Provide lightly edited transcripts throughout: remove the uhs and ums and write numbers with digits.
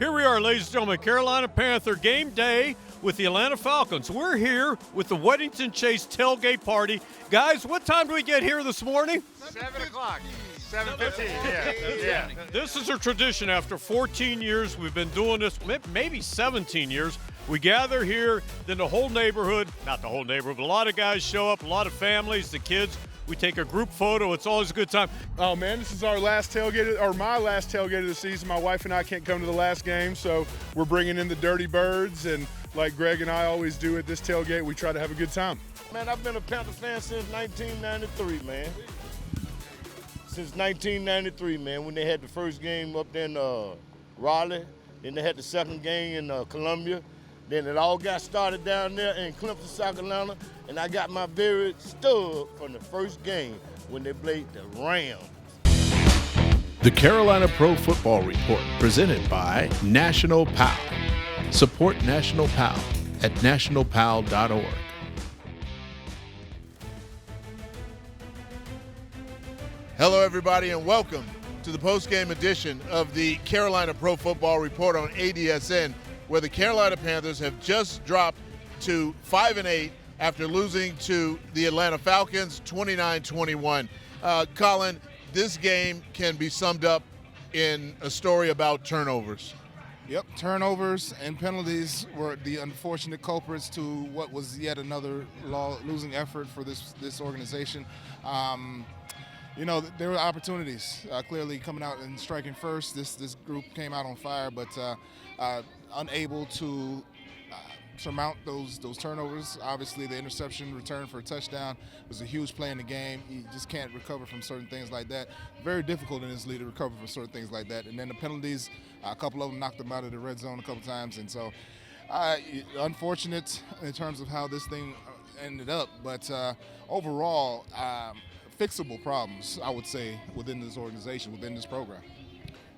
Here we are, ladies and gentlemen, Carolina Panther game day with the Atlanta Falcons. We're here with the Weddington Chase tailgate party. Guys, what time do we get here this morning? 7 o'clock. 7:15. Yeah. This is a tradition. After 14 years, we've been doing this, maybe 17 years. We gather here, then the whole neighborhood, not the whole neighborhood, but a lot of guys show up, a lot of families, the kids. We take a group photo. It's always a good time. Oh, man, this is our last tailgate, or my last tailgate of the season. My wife and I can't come to the last game, so we're bringing in the Dirty Birds, and like Greg and I always do at this tailgate, we try to have a good time. Man, I've been a Panther fan since 1993, man. Since 1993, man, when they had the first game up there in Raleigh, then they had the second game in Columbia. Then it all got started down there in Clemson, South Carolina, and I got my very stud from the first game when they played the Rams. The Carolina Pro Football Report, presented by National PAL. Support National PAL at nationalpal.org. Hello, everybody, and welcome to the post-game edition of the Carolina Pro Football Report on ADSN, where the Carolina Panthers have just dropped to 5-8 after losing to the Atlanta Falcons 29-21. Colin, this game can be summed up in a story about turnovers. Yep, turnovers and penalties were the unfortunate culprits to what was yet another losing effort for this organization. You know, there were opportunities clearly coming out and striking first. This group came out on fire, but unable to surmount those turnovers. Obviously, the interception return for a touchdown was a huge play in the game. You just can't recover from certain things like that. Very difficult in this league to recover from certain things like that. And then the penalties, a couple of them knocked them out of the red zone a couple times. And so, unfortunate in terms of how this thing ended up. But overall, fixable problems, I would say, within this organization, within this program.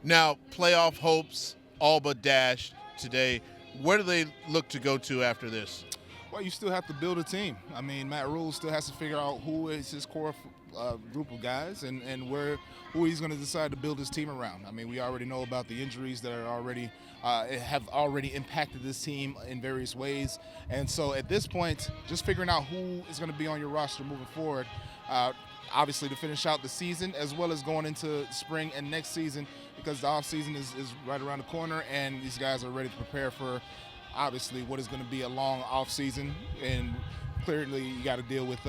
Now, playoff hopes all but dashed today. Where do they look to go to after this? Well, you still have to build a team. I mean, Matt Rule still has to figure out who is his core group of guys and who he's going to decide to build his team around. I mean, we already know about the injuries that are have already impacted this team in various ways. And so at this point, just figuring out who is going to be on your roster moving forward, obviously to finish out the season as well as going into spring and next season, because the offseason is right around the corner and these guys are ready to prepare for obviously what is going to be a long offseason. And clearly you got to deal with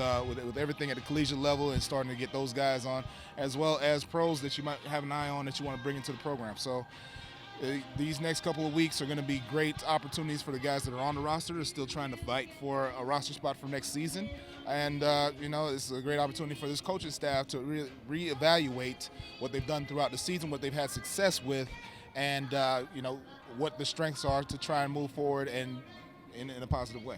everything at the collegiate level and starting to get those guys on, as well as pros that you might have an eye on that you want to bring into the program. So these next couple of weeks are going to be great opportunities for the guys that are on the roster. They're still trying to fight for a roster spot for next season. And, you know, it's a great opportunity for this coaching staff to reevaluate what they've done throughout the season, what they've had success with, and, you know, what the strengths are to try and move forward and in a positive way.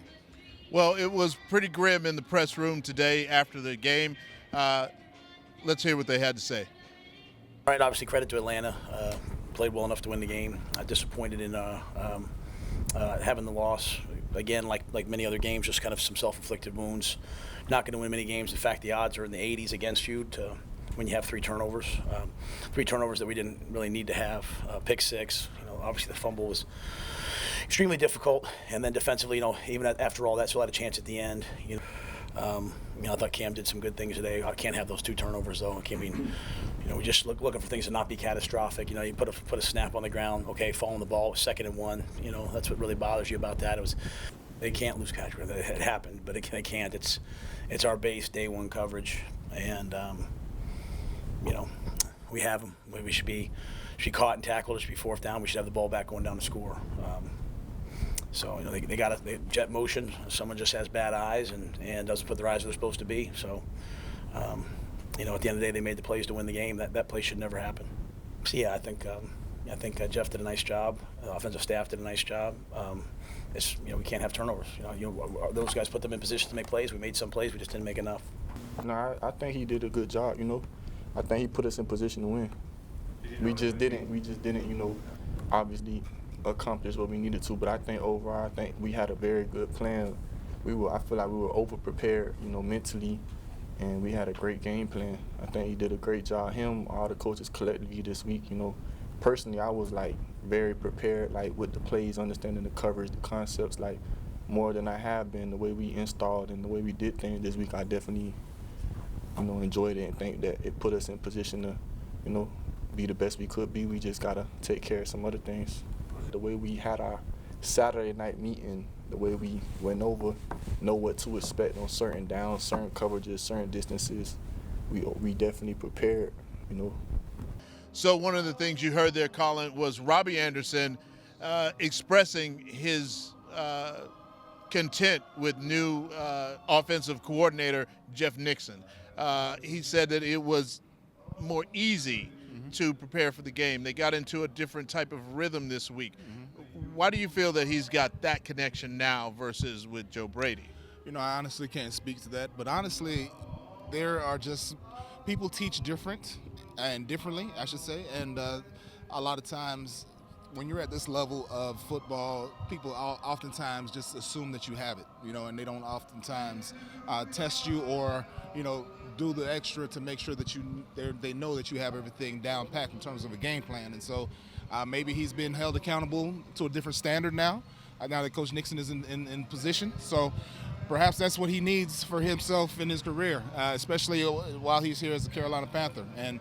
Well, it was pretty grim in the press room today after the game. Let's hear what they had to say. All right, obviously credit to Atlanta. Played well enough to win the game. Disappointed in having the loss. Again, like many other games, just kind of some self-inflicted wounds. Not going to win many games. In fact, the odds are in the 80s against you when you have three turnovers. Three turnovers that we didn't really need to have. Pick six. You know, obviously the fumble was extremely difficult. And then defensively, you know, even after all that, still had a chance at the end. You know, I thought Cam did some good things today. I can't have those two turnovers though. I can't mean, you know, we just looking for things to not be catastrophic. You know, you put a snap on the ground, okay, falling the ball, 2nd and 1. You know, that's what really bothers you about that. They can't lose catch. It happened, but they can't. It's our base day one coverage, and you know, we have them. We should be caught and tackled. It should be 4th down. We should have the ball back going down to score. So, you know, they got a jet motion. Someone just has bad eyes and doesn't put their eyes where they're supposed to be. So, you know, at the end of the day, they made the plays to win the game. That play should never happen. So, yeah, I think Jeff did a nice job. The offensive staff did a nice job. You know, we can't have turnovers. You know, those guys put them in position to make plays. We made some plays. We just didn't make enough. No, I think he did a good job. You know, I think he put us in position to win. We just didn't. You know, obviously accomplish what we needed to, but I think overall, we had a very good plan. I feel like we were over prepared, you know, mentally, and we had a great game plan. I think he did a great job. Him, all the coaches collectively this week, you know, personally, I was like very prepared, like with the plays, understanding the coverage, the concepts, like more than I have been. The way we installed and the way we did things this week, I definitely, enjoyed it and think that it put us in position to, be the best we could be. We just gotta take care of some other things. The way we had our Saturday night meeting, the way we went over, know what to expect on certain downs, certain coverages, certain distances. We definitely prepared, So one of the things you heard there, Colin, was Robbie Anderson expressing his content with new offensive coordinator Jeff Nixon. He said that it was more easy to prepare for the game. They got into a different type of rhythm this week. Why do you feel that he's got that connection now versus with Joe Brady? I honestly can't speak to that, but honestly, there are just people teach different and differently, I should say, and a lot of times when you're at this level of football, people oftentimes just assume that you have it, and they don't oftentimes test you or, do the extra to make sure that they know that you have everything down packed in terms of a game plan. And so maybe he's been held accountable to a different standard now that Coach Nixon is in position. So perhaps that's what he needs for himself in his career, especially while he's here as a Carolina Panther. And,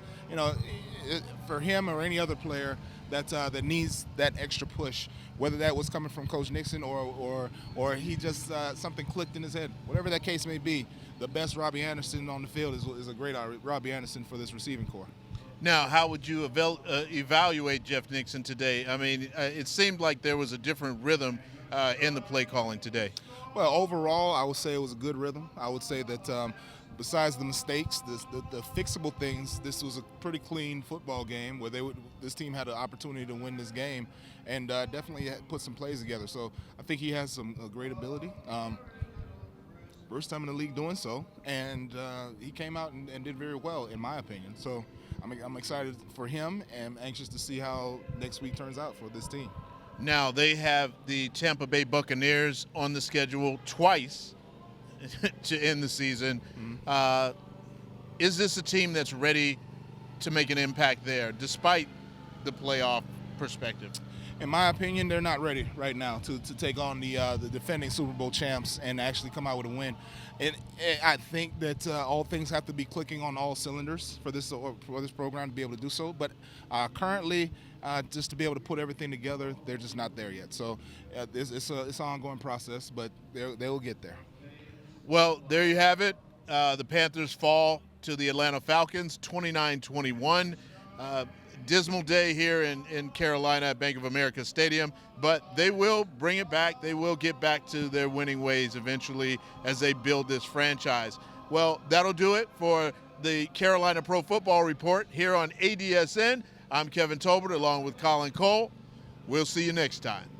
for him or any other player that needs that extra push, whether that was coming from Coach Nixon or he just something clicked in his head, whatever that case may be, the best Robbie Anderson on the field is a great Robbie Anderson for this receiving corps. Now, how would you evaluate Jeff Nixon today? I mean, it seemed like there was a different rhythm in the play calling today. Well, overall, I would say it was a good rhythm. I would say that besides the mistakes, the fixable things, this was a pretty clean football game where this team had an opportunity to win this game and definitely put some plays together. So I think he has a great ability. First time in the league doing so, and he came out and did very well, in my opinion. So I'm excited for him and anxious to see how next week turns out for this team. Now, they have the Tampa Bay Buccaneers on the schedule twice to end the season. Is this a team that's ready to make an impact there, despite the playoff perspective? In my opinion, they're not ready right now to take on the defending Super Bowl champs and actually come out with a win. And I think that all things have to be clicking on all cylinders for this program to be able to do so. But currently, just to be able to put everything together, they're just not there yet. So it's an ongoing process, but they will get there. Well, there you have it. The Panthers fall to the Atlanta Falcons, 29-21. Dismal day here in Carolina at Bank of America Stadium, but they will bring it back. They will get back to their winning ways eventually as they build this franchise. Well, that'll do it for the Carolina Pro Football Report here on ADSN. I'm Kevin Tolbert along with Colin Cole. We'll see you next time.